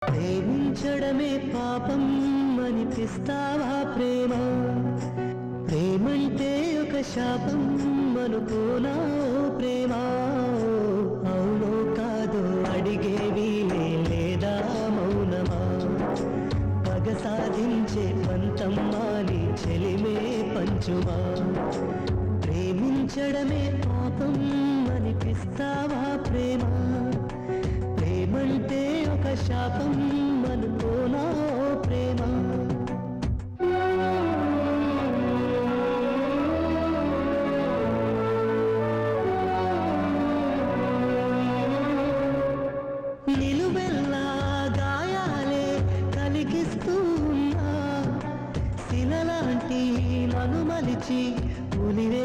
ప్రేమించడమే పాపం అనిపిస్తావా ప్రేమ? ప్రేమంటే ఒక శాపం అనుకోనా ప్రేమ? అవునో కాదో అడిగేవి లేదా మౌనమా? పగ సాధించే పంతం మాని చెలిమే పంచుమా? ప్రేమించడమే పాపం అనిపిస్తావా ప్రేమ? ప్రేమంటే ఒక శాపం అనుకోనా ప్రేమ? నిలువెల్లా గాయాలే కలిగిస్తూ ఉన్నా శిలలాంటి నన్ను మలిచి ఉలివే